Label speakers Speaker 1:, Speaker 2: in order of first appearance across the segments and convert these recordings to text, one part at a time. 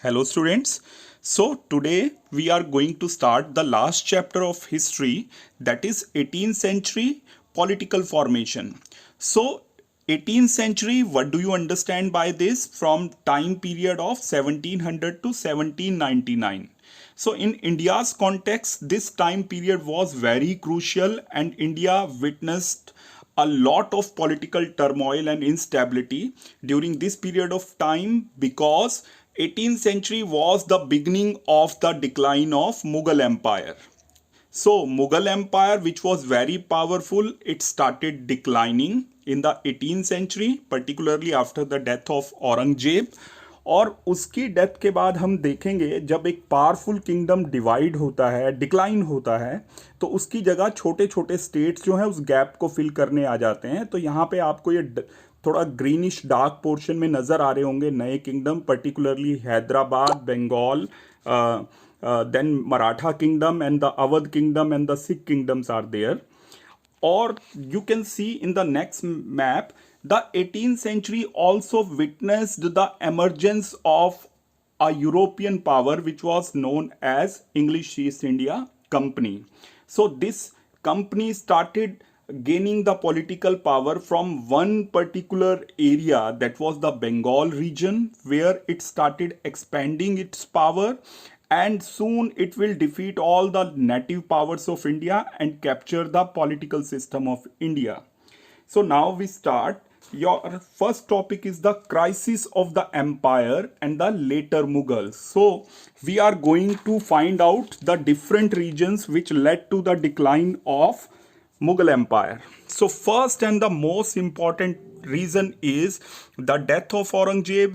Speaker 1: Hello students. So today we are going to start the last chapter of history, that is 18th century political formation. So 18th century, what do you understand by this? From time period of 1700 to 1799. So in India's context, this time period was very crucial and India witnessed a lot of political turmoil and instability during this period of time because 18th century was the beginning of the decline of Mughal Empire. So Mughal Empire, which was very powerful, it started declining in the 18th century, particularly after the death of Aurangzeb. और उसकी death के बाद हम देखेंगे जब एक powerful kingdom divide होता है, डिक्लाइन होता है, तो उसकी जगह छोटे छोटे स्टेट्स जो हैं उस गैप को फिल करने आ जाते हैं. तो यहाँ पे आपको ये थोड़ा ग्रीनिश डार्क पोर्शन में नज़र आ रहे होंगे नए kingdom, particularly Hyderabad, Bengal, then Maratha kingdom and the Awadh kingdom and the Sikh kingdoms are there. Or you can see in the next map, the 18th century also witnessed the emergence of a European power which was known as English East India Company. So this company started gaining the political power from one particular area, that was the Bengal region, where it started expanding its power, and soon it will defeat all the native powers of India and capture the political system of India. So now we start. Your first topic is the crisis of the empire and the later Mughals. So we are going to find out the different regions which led to the decline of Mughal Empire. So first and the most important reason is the death of Aurangzeb,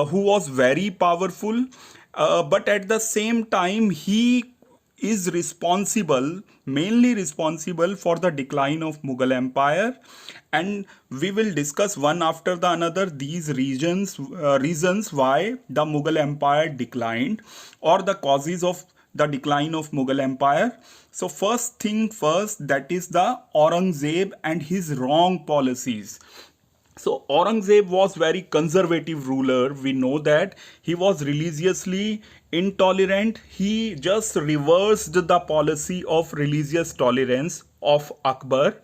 Speaker 1: who was very powerful, but at the same time he is mainly responsible for the decline of Mughal Empire, and we will discuss one after the another these reasons why the Mughal Empire declined or the causes of the decline of Mughal Empire. So first thing first, that is the Aurangzeb and his wrong policies. So Aurangzeb was very conservative ruler. We know that he was religiously intolerant. He just reversed the policy of religious tolerance of Akbar.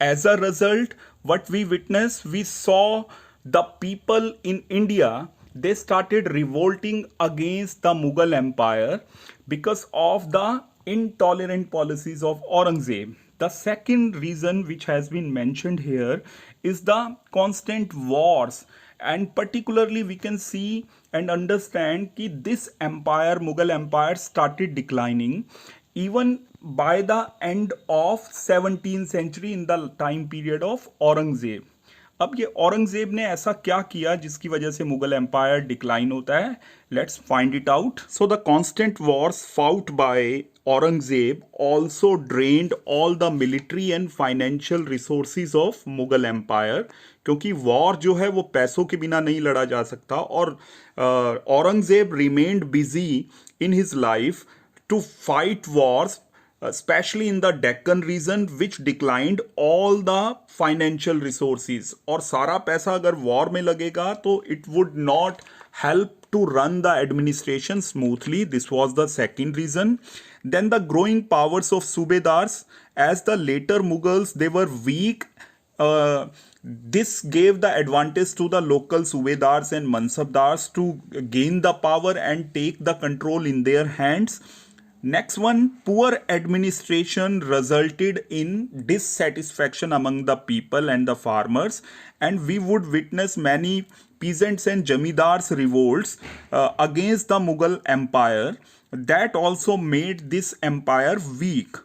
Speaker 1: As a result, what we witnessed, we saw the people in India, they started revolting against the Mughal Empire because of the intolerant policies of Aurangzeb. The second reason which has been mentioned here is the constant wars, and particularly we can see and understand that this empire, Mughal Empire, started declining even by the end of 17th century in the time period of Aurangzeb. अब ये औरंगजेब ने ऐसा क्या किया जिसकी वजह से Mughal empire decline होता है? Let's find it out. So the constant wars fought by Aurangzeb also drained all the military and financial resources of Mughal empire, क्योंकि वॉर जो है वो पैसों के बिना नहीं लड़ा जा सकता. और Aurangzeb remained busy in his life to fight wars, especially in the Deccan region, which declined all the financial resources. और सारा पैसा अगर वॉर में लगेगा तो it would not help to run the administration smoothly. This was the second reason. Then the growing powers of Subedars, as the later Mughals, they were weak. This gave the advantage to the local Subedars and Mansabdars to gain the power and take the control in their hands. Next one, poor administration resulted in dissatisfaction among the people and the farmers, and we would witness many peasants and jamidars revolts against the Mughal Empire. That also made this empire weak.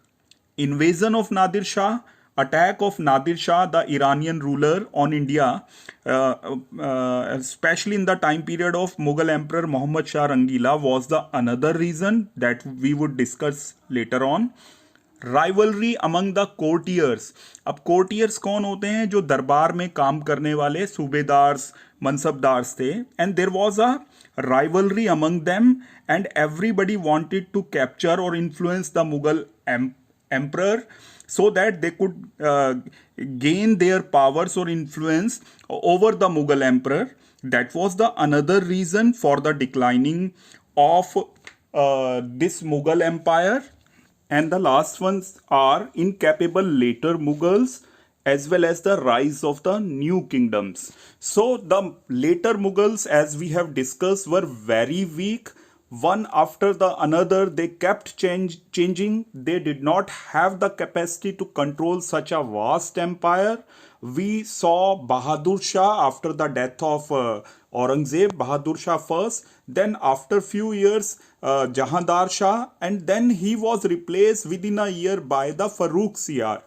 Speaker 1: Invasion of Nadir Shah, attack of Nadir Shah, the Iranian ruler, on India, especially in the time period of Mughal Emperor Muhammad Shah Rangila, was the another reason that we would discuss later on. Rivalry among the courtiers. अब courtiers कौन होते हैं? जो दरबार में काम करने वाले सूबेदार्स, मनसबदार्स थे. And there was a rivalry among them and everybody wanted to capture or influence the Mughal emperor so that they could gain their powers or influence over the Mughal emperor. That was the another reason for the declining of this Mughal empire. And the last ones are incapable later Mughals as well as the rise of the new kingdoms. So the later Mughals, as we have discussed, were very weak. One after the another, they kept changing. They did not have the capacity to control such a vast empire. We saw Bahadur Shah after the death of Aurangzeb, Bahadur Shah first, then after few years Jahandar Shah, and then he was replaced within a year by the Farooq Siyar.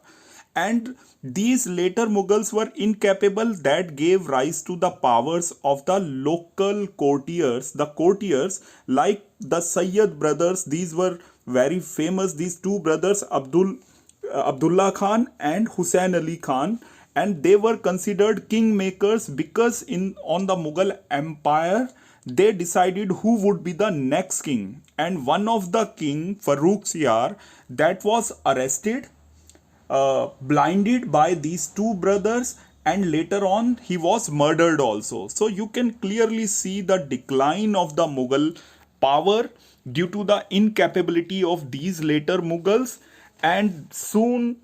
Speaker 1: And these later Mughals were incapable, that gave rise to the powers of the local courtiers. The courtiers like the Sayyid brothers, these were very famous, these two brothers, Abdullah Khan and Hussain Ali Khan, and they were considered kingmakers because in on the Mughal empire they decided who would be the next king. And one of the king, Farooq Siyar, that was arrested, blinded by these two brothers, and later on he was murdered also. So you can clearly see the decline of the Mughal power due to the incapability of these later Mughals. And soon,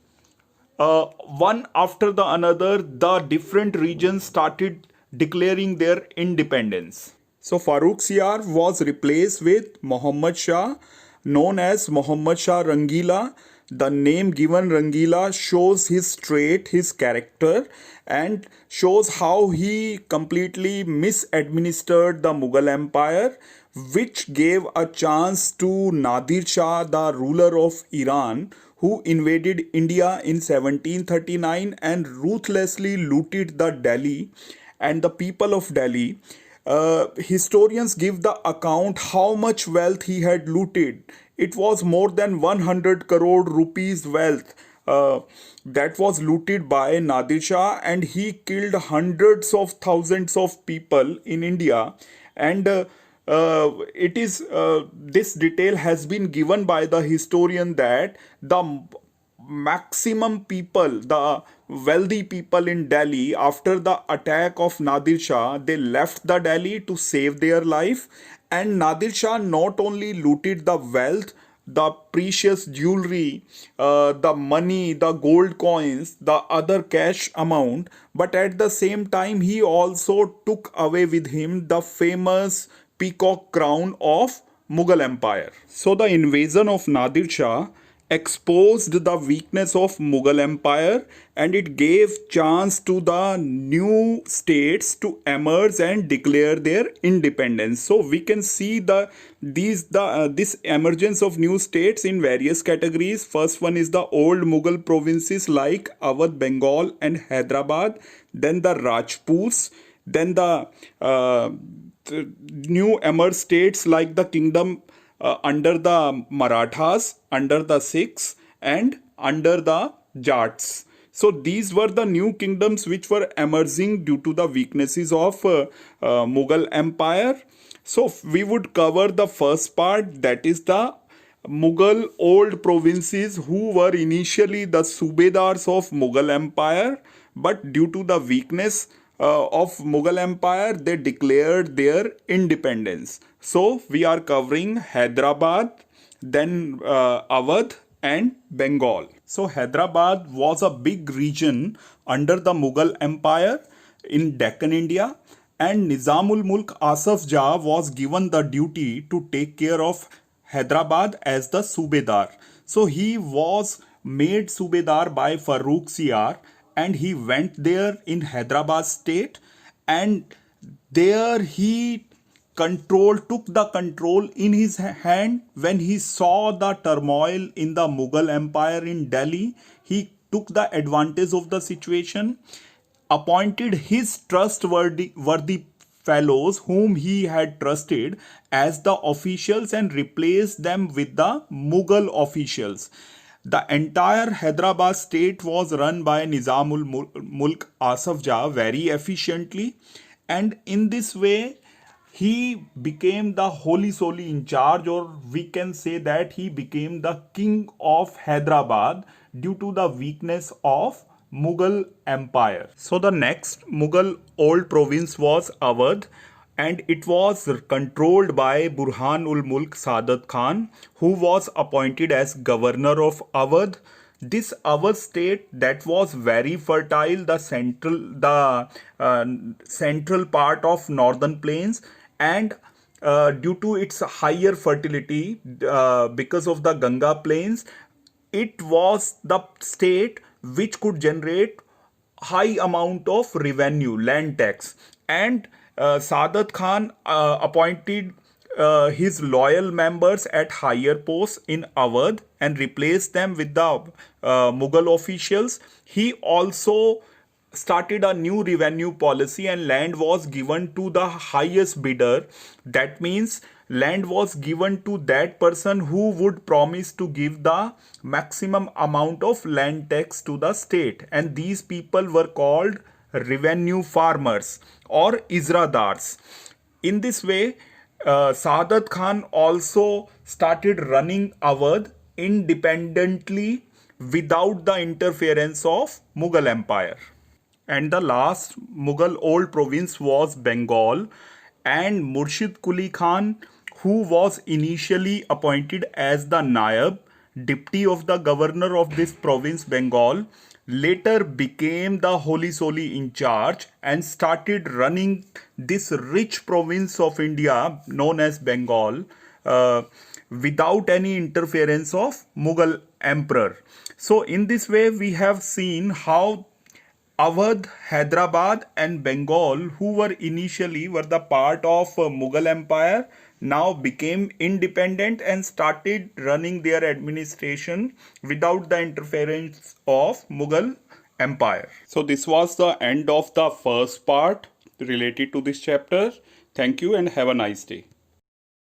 Speaker 1: one after the another, the different regions started declaring their independence. So Farooq Siyar was replaced with Muhammad Shah, known as Muhammad Shah Rangila. The name given Rangila shows his trait, his character, and shows how he completely misadministered the Mughal Empire, which gave a chance to Nadir Shah, the ruler of Iran, who invaded India in 1739 and ruthlessly looted the Delhi and the people of Delhi. Historians give the account how much wealth he had looted. It was more than 100 crore rupees wealth that was looted by Nadir Shah, and he killed hundreds of thousands of people in India. And it is this detail has been given by the historian that the maximum people, the wealthy people in Delhi, after the attack of Nadir Shah, they left the Delhi to save their life. And Nadir Shah not only looted the wealth, the precious jewelry, the money, the gold coins, the other cash amount, but at the same time, he also took away with him the famous peacock crown of Mughal Empire. So the invasion of Nadir Shah exposed the weakness of Mughal Empire, and it gave chance to the new states to emerge and declare their independence. So we can see this emergence of new states in various categories. First one is the old Mughal provinces like Awadh, Bengal and Hyderabad, then the Rajputs, then the new emerged states like the kingdom under the Marathas, under the Sikhs, and under the Jats. So these were the new kingdoms which were emerging due to the weaknesses of Mughal Empire. So we would cover the first part, that is the Mughal old provinces who were initially the Subedars of Mughal Empire, but due to the weakness of Mughal Empire, they declared their independence. So we are covering Hyderabad, then Awadh and Bengal. So Hyderabad was a big region under the Mughal Empire in Deccan, India, and Nizamul Mulk Asaf Jah was given the duty to take care of Hyderabad as the Subedar. So he was made Subedar by Farooq Siyar, and he went there in Hyderabad state, and there he took the control in his hand. When he saw the turmoil in the Mughal Empire in Delhi, he took the advantage of the situation, appointed his trustworthy fellows whom he had trusted as the officials and replaced them with the Mughal officials. The entire Hyderabad state was run by Nizamul Mulk Asaf Jah very efficiently, and in this way he became the holy solely in charge, or we can say that he became the king of Hyderabad due to the weakness of Mughal Empire. So the next Mughal old province was Awadh, and it was controlled by Burhan ul Mulk Sadat Khan, who was appointed as governor of Awadh. This Awadh state that was very fertile, the central part of northern plains, and due to its higher fertility, because of the Ganga plains, it was the state which could generate high amount of revenue, land tax. And Sadat Khan appointed his loyal members at higher posts in Awadh and replaced them with the Mughal officials. He also started a new revenue policy, and land was given to the highest bidder. That means land was given to that person who would promise to give the maximum amount of land tax to the state, and these people were called revenue farmers or Izradars. In this way, Sadat Khan also started running Awadh independently without the interference of Mughal Empire. And the last Mughal old province was Bengal, and Murshid Quli Khan, who was initially appointed as the Nayab, deputy of the governor of this province Bengal, later became the Holy Soli in charge and started running this rich province of India known as Bengal, without any interference of Mughal emperor. So in this way we have seen how Awadh, Hyderabad, and Bengal, who were the part of Mughal Empire, now became independent and started running their administration without the interference of Mughal Empire. So this was the end of the first part related to this chapter. Thank you and have a nice day.